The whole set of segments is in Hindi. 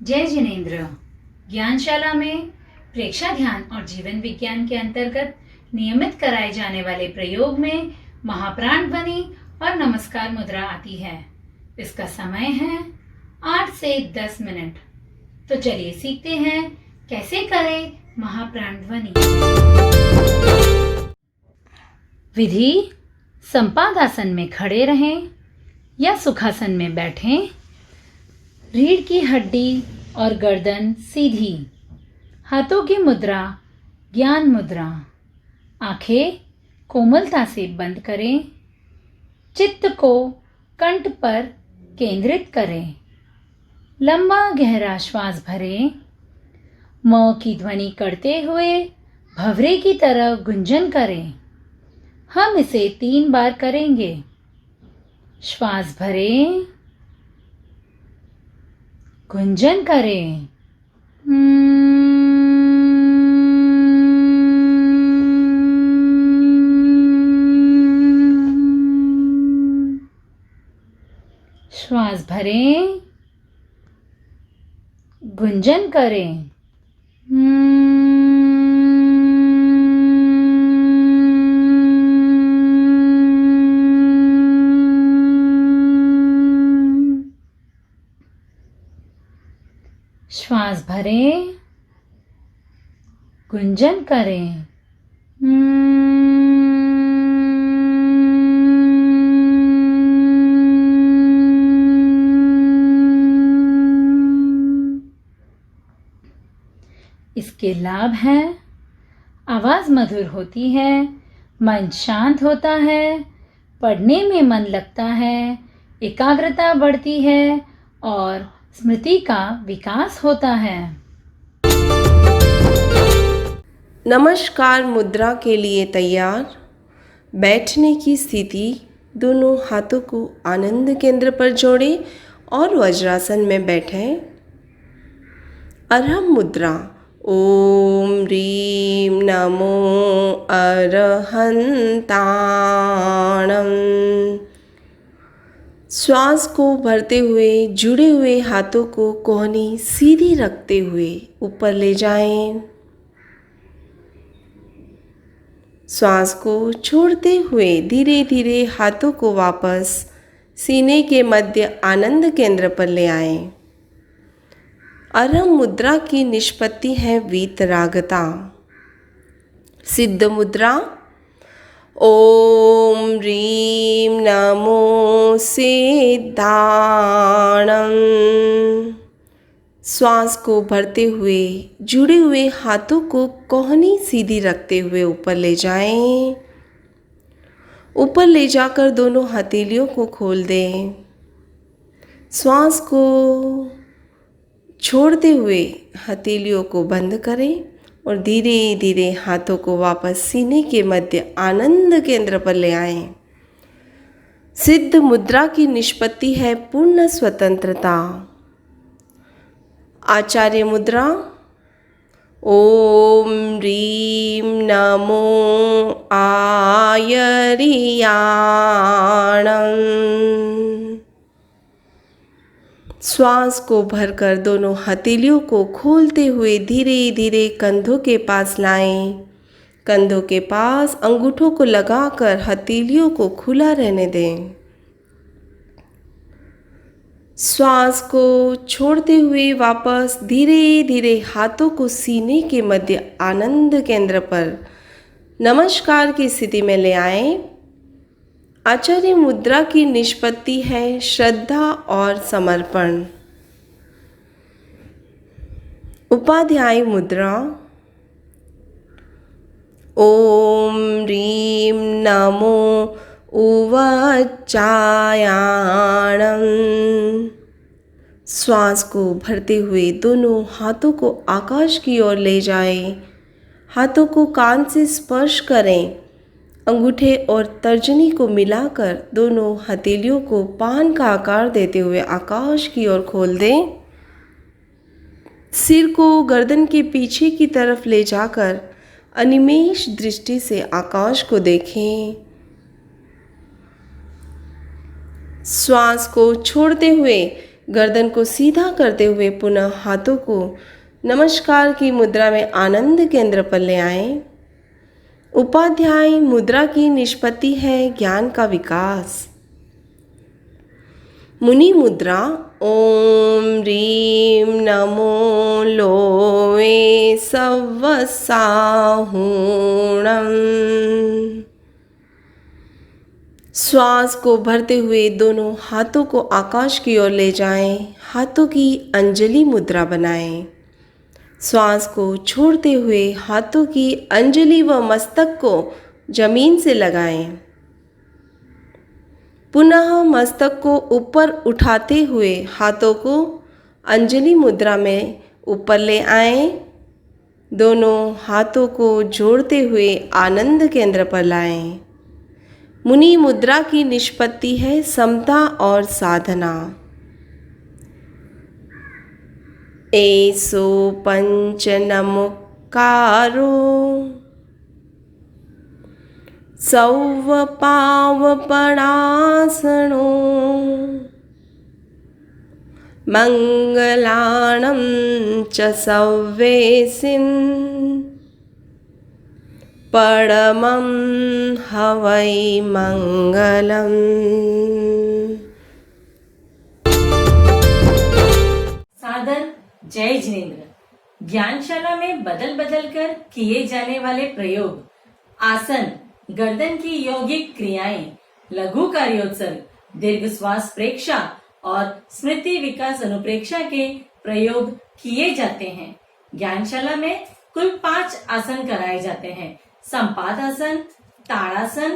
जय जिनेन्द्र। ज्ञानशाला में प्रेक्षा ध्यान और जीवन विज्ञान के अंतर्गत नियमित कराए जाने वाले प्रयोग में महाप्राण ध्वनि और नमस्कार मुद्रा आती है। इसका समय है 8 से 10 मिनट। तो चलिए सीखते हैं कैसे करें महाप्राण ध्वनि। विधि: संपादासन में खड़े रहें या सुखासन में बैठें। रीढ़ की हड्डी और गर्दन सीधी। हाथों की मुद्रा ज्ञान मुद्रा। आंखें कोमलता से बंद करें। चित्त को कंठ पर केंद्रित करें। लंबा गहरा श्वास भरें। म की ध्वनि करते हुए भंवरे की तरह गुंजन करें। हम इसे 3 बार करेंगे। श्वास भरें, गुंजन करें। श्वास भरें, गुंजन करें। श्वास भरें, गुंजन करें। इसके लाभ हैं: आवाज मधुर होती है, मन शांत होता है, पढ़ने में मन लगता है, एकाग्रता बढ़ती है और स्मृति का विकास होता है। नमस्कार मुद्रा के लिए तैयार। बैठने की स्थिति: दोनों हाथों को आनंद केंद्र पर जोड़ें और वज्रासन में बैठें। अर्हं मुद्रा: ओम ह्रीं नमो अरहन्ताणम्। श्वास को भरते हुए जुड़े हुए हाथों को कोहनी सीधी रखते हुए ऊपर ले जाएं। श्वास को छोड़ते हुए धीरे धीरे हाथों को वापस सीने के मध्य आनंद केंद्र पर ले आएं। अर्हं मुद्रा की निष्पत्ति है वीतरागता। सिद्ध मुद्रा: ओम ह्रीं नमो सिद्धाणम्। श्वास को भरते हुए जुड़े हुए हाथों को कोहनी सीधी रखते हुए ऊपर ले जाएं। ऊपर ले जाकर दोनों हथेलियों को खोल दें। श्वास को छोड़ते हुए हथेलियों को बंद करें और धीरे धीरे हाथों को वापस सीने के मध्य आनंद केंद्र पर ले आएं। सिद्ध मुद्रा की निष्पत्ति है पूर्ण स्वतंत्रता। आचार्य मुद्रा: ओम ह्रीं नमो आयर्याणम्। श्वास को भरकर दोनों हथेलियों को खोलते हुए धीरे धीरे कंधों के पास लाएं। कंधों के पास अंगूठों को लगाकर हथेलियों को खुला रहने दें। श्वास को छोड़ते हुए वापस धीरे धीरे हाथों को सीने के मध्य आनंद केंद्र पर नमस्कार की स्थिति में ले आएं। आचार्य मुद्रा की निष्पत्ति है श्रद्धा और समर्पण। उपाध्याय मुद्रा: ओम ह्रीं नमो उवज्जायाणम्। श्वास को भरते हुए दोनों हाथों को आकाश की ओर ले जाएं। हाथों को कान से स्पर्श करें। अंगूठे और तर्जनी को मिलाकर दोनों हथेलियों को पान का आकार देते हुए आकाश की ओर खोल दें। सिर को गर्दन के पीछे की तरफ ले जाकर अनिमेष दृष्टि से आकाश को देखें। श्वास को छोड़ते हुए गर्दन को सीधा करते हुए पुनः हाथों को नमस्कार की मुद्रा में आनंद केंद्र पर ले आएं। उपाध्याय मुद्रा की निष्पत्ति है ज्ञान का विकास। मुनि मुद्रा ओम ह्रीं नमो लोवे सव्वसाहूणम्। श्वास को भरते हुए दोनों हाथों को आकाश की ओर ले जाएं। हाथों की अंजलि मुद्रा बनाएं। श्वास को छोड़ते हुए हाथों की अंजलि व मस्तक को जमीन से लगाएं। पुनः मस्तक को ऊपर उठाते हुए हाथों को अंजलि मुद्रा में ऊपर ले आएं। दोनों हाथों को जोड़ते हुए आनंद केंद्र पर लाएं। मुनि मुद्रा की निष्पत्ति है समता और साधना। एसो पंच नमकारो सौवपावपणासनो मंगलाणं च सव्वेसिन् परमं हवै मंगलम्। सादर जय जिनेन्द्र। ज्ञानशाला में बदल बदल कर किए जाने वाले प्रयोग, आसन, गर्दन की यौगिक क्रियाएं, लघु कार्योत्सर्ग, दीर्घ श्वास प्रेक्षा और स्मृति विकास अनुप्रेक्षा के प्रयोग किए जाते हैं। ज्ञानशाला में कुल 5 आसन कराए जाते हैं। संपादासन, ताड़ासन,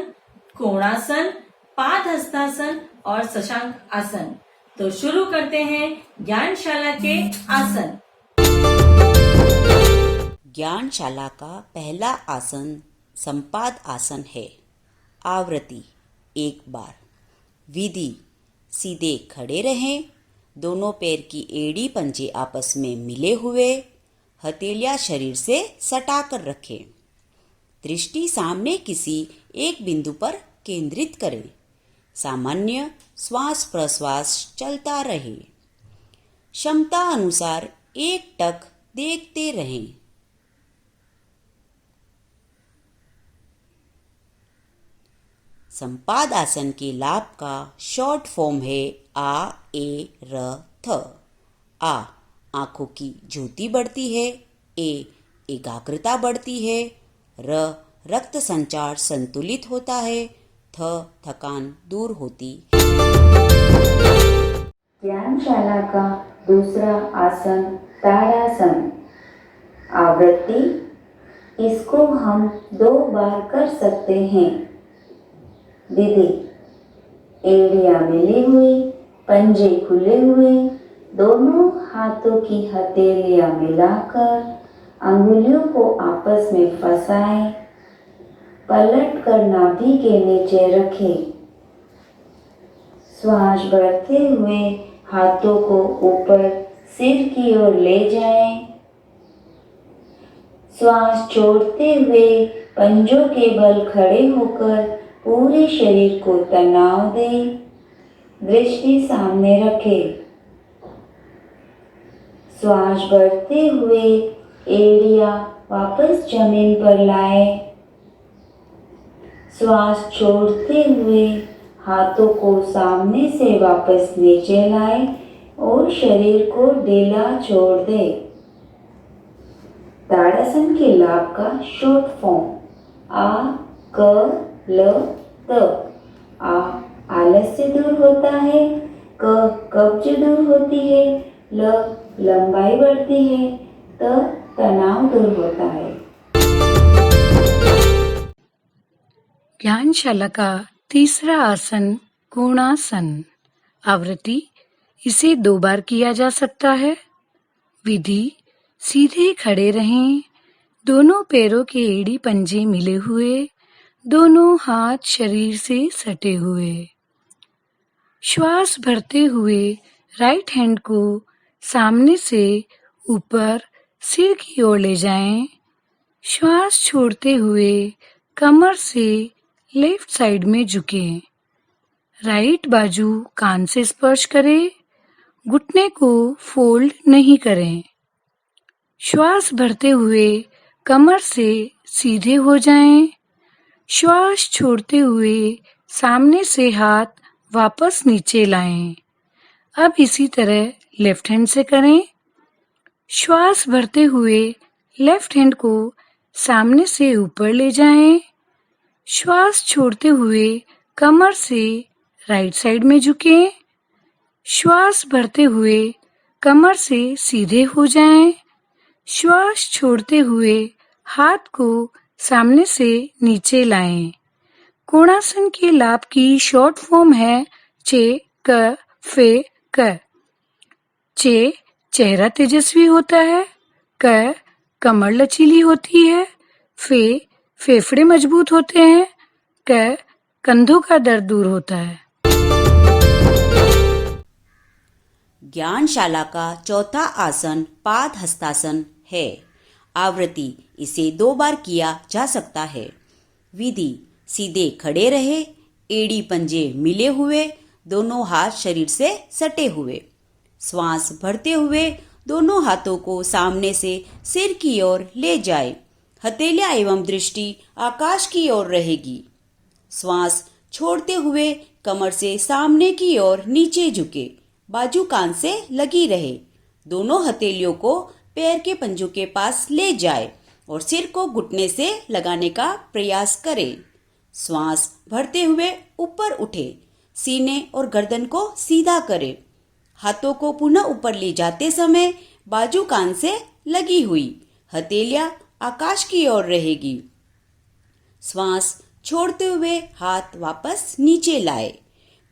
कोणासन, पादहस्तासन और शशांक आसन। तो शुरू करते हैं ज्ञानशाला के आसन। ज्ञानशाला का पहला आसन संपाद आसन है। आवृत्ति 1 बार। विधि सीधे खड़े रहें। दोनों पैर की एड़ी पंजे आपस में मिले हुए, हथेलियां शरीर से सटाकर रखें। दृष्टि सामने किसी एक बिंदु पर केंद्रित करें। सामान्य श्वास प्रश्वास चलता रहे। क्षमता अनुसार एकटक देखते रहें। संपाद आसन के लाभ का शॉर्ट फॉर्म है आ ए र थ। आ आंखों की ज्योति बढ़ती है। ए एकाग्रता बढ़ती है। र रक्त संचार संतुलित होता है। थ थकान दूर होती है। ज्ञानशाला का दूसरा आसन ताड़ासन। आवृत्ति इसको हम 2 बार कर सकते हैं। विधि एड़ियां मिली हुई, पंजे खुले हुए, दोनों हाथों की हथेलियां मिलाकर अंगुलियों को आपस में फंसाएं। पलट कर नाभि के नीचे रखें। श्वास बढ़ते हुए हाथों को ऊपर सिर की ओर ले जाएं। श्वास छोड़ते हुए पंजों के बल खड़े होकर पूरे शरीर को तनाव दें। दृष्टि सामने रखें। श्वास बढ़ते हुए एड़ियां वापस जमीन पर लाएं। श्वास छोड़ते हुए हाथों को सामने से वापस नीचे लाएं और शरीर को ढीला छोड़ दें। ताड़ासन के लाभ का शॉर्ट फॉर्म आ क ल त। आ आलस्य दूर होता है। क कब्ज दूर होती है। ल लंबाई बढ़ती है। त तनाव दूर होता है। ज्ञानशाला का तीसरा आसन कोणासन। आवृत्ति इसे 2 बार किया जा सकता है। विधि सीधे खड़े रहें। दोनों पैरों के एड़ी पंजे मिले हुए, दोनों हाथ शरीर से सटे हुए। श्वास भरते हुए राइट हैंड को सामने से ऊपर सिर की ओर ले जाएं। श्वास छोड़ते हुए कमर से लेफ्ट साइड में झुकें। राइट बाजू कान से स्पर्श करे घुटने को फोल्ड नहीं करें। श्वास भरते हुए कमर से सीधे हो जाएं। श्वास छोड़ते हुए सामने से हाथ वापस नीचे लाएं। अब इसी तरह लेफ्ट हैंड से करें। श्वास भरते हुए लेफ्ट हैंड को सामने से ऊपर ले जाएं। श्वास छोड़ते हुए कमर से राइट साइड में झुकें। श्वास भरते हुए कमर से सीधे हो जाएं। श्वास छोड़ते हुए हाथ को सामने से नीचे लाएं। कोणासन के लाभ की शॉर्ट फॉर्म है चे क फे क। चे चेहरा तेजस्वी होता है, क कमर लचीली होती है, फे फेफड़े मजबूत होते हैं, क कंधों का दर्द दूर होता है। ज्ञानशाला का चौथा आसन पाद हस्तासन है। आवृत्ति इसे 2 बार किया जा सकता है। विधि सीधे खड़े रहे, एड़ी पंजे मिले हुए, दोनों हाथ शरीर से सटे हुए। श्वास भरते हुए दोनों हाथों को सामने से सिर की ओर ले जाए। हथेलियां एवं दृष्टि आकाश की ओर रहेगी। श्वास छोड़ते हुए कमर से सामने की ओर नीचे झुके, बाजू कान से लगी रहे। दोनों हथेलियों को पैर के पंजों के पास ले जाए और सिर को घुटने से लगाने का प्रयास करें। श्वास भरते हुए ऊपर उठे, सीने और गर्दन को सीधा करें। हाथों को पुनः ऊपर ले जाते समय बाजू कान से लगी हुई, हथेलियां आकाश की ओर रहेगी। श्वास छोड़ते हुए हाथ वापस नीचे लाए।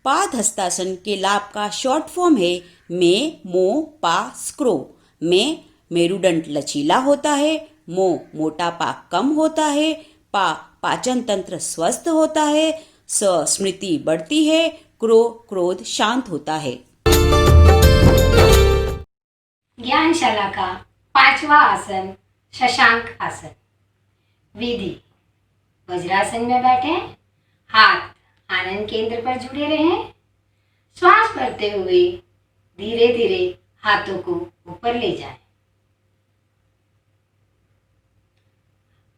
पाद हस्तासन के लाभ का शॉर्ट फॉर्म है मे मो पा स्क्रो। में मेरुदंड लचीला होता है, मो मोटापा कम होता है, पा पाचन तंत्र स्वस्थ होता है, स स्मृति बढ़ती है, क्रोध शांत होता है। ज्ञानशाला का 5वां आसन शशांक आसन। विधि वज्रासन में बैठें, हाथ आनंद केंद्र पर जुड़े रहें। श्वास भरते हुए धीरे धीरे हाथों को ऊपर ले जाएं।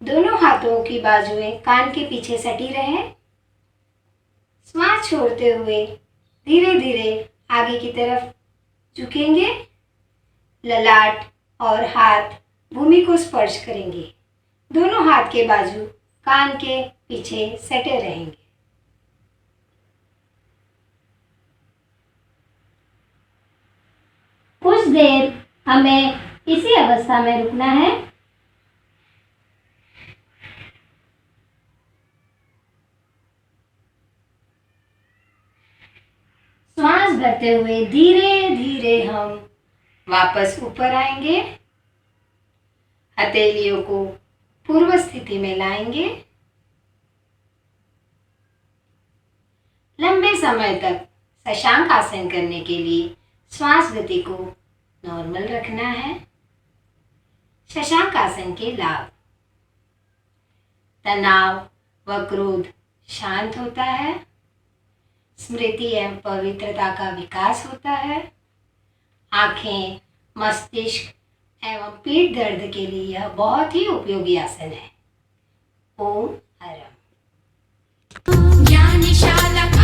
दोनों हाथों की बाजुएं कान के पीछे सटी रहें। श्वास छोड़ते हुए धीरे धीरे आगे की तरफ झुकेंगे। ललाट और हाथ भूमि को स्पर्श करेंगे। दोनों हाथ के बाजू कान के पीछे सटे रहेंगे। कुछ देर हमें इसी अवस्था में रुकना है। श्वास भरते हुए धीरे धीरे हम वापस ऊपर आएंगे। हथेलियों को पूर्व स्थिति में लाएंगे। लंबे समय तक शशांक आसन करने के लिए श्वास गति को नॉर्मल रखना है। शशांक आसन के लाभ: तनाव व क्रोध शांत होता है, स्मृति एवं पवित्रता का विकास होता है, आंखें, मस्तिष्क एवं पीठ दर्द के लिए यह बहुत ही उपयोगी आसन है। ओम हरम। ज्ञानशाला।